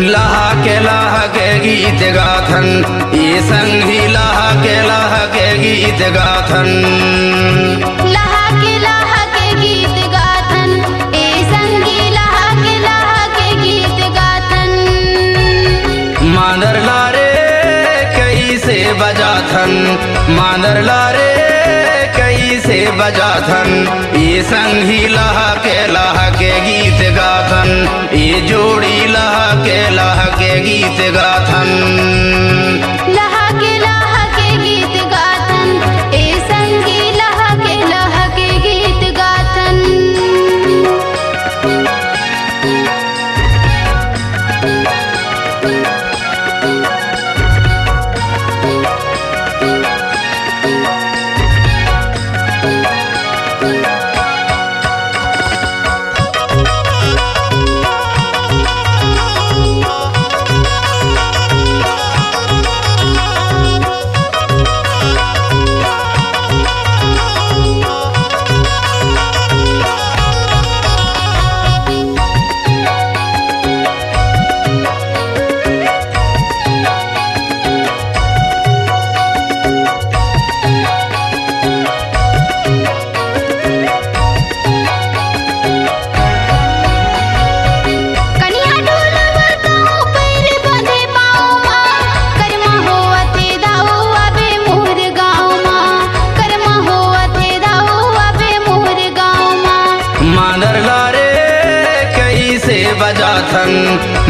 लाह के गीत गाथन ये संगी लाह के गीत गाथन। लाह के गीत गाथन ए संगी लाह के गीत गाथन। मांदर लारे कैसे बजाथन मांदर लारे कैसे बजाथन ये संगी लाह के गीत गाथन। ये जोड़ी लाह के गीत गाथन। लाह के गीत गाथन ए संगी लाह के गीत गाथन।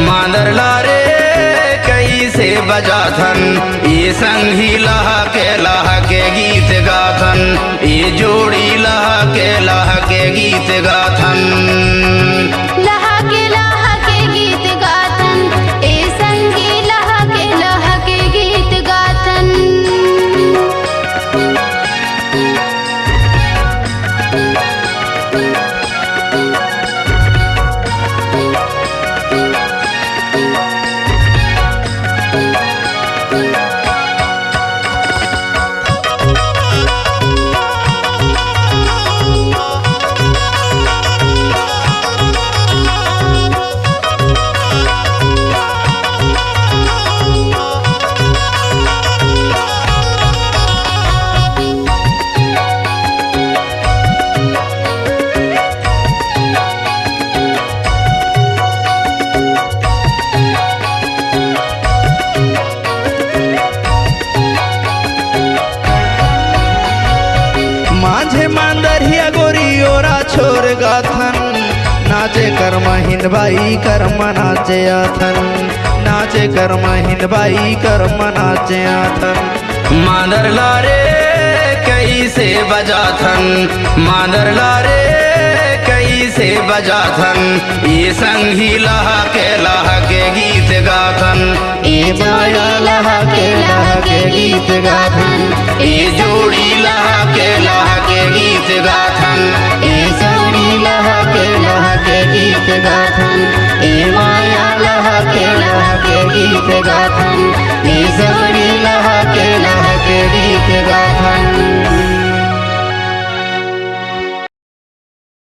मांदर लारे कैसे बजाथन ये संगी लाह के गीत गाथन। ये जोड़ी लाह के गीत गाथन। लाह के गीत गाथन ए संगी लाह के गीत गाथन। माझे मांदर हिया गोरी ओरा छोर गाथन। नाचे कर महिन बाई कर्म नाचे आथन। नाचे कर महिन बाई कर्म नाचे आथन। मांदर लारे कैसे बजाथन मांदर लारे कैसे बजाथन ये संगी लाह के गीत गाथन। ए जोड़ी लाह के गीत गाथन। ये जोड़ी लाह के गीत गाथन।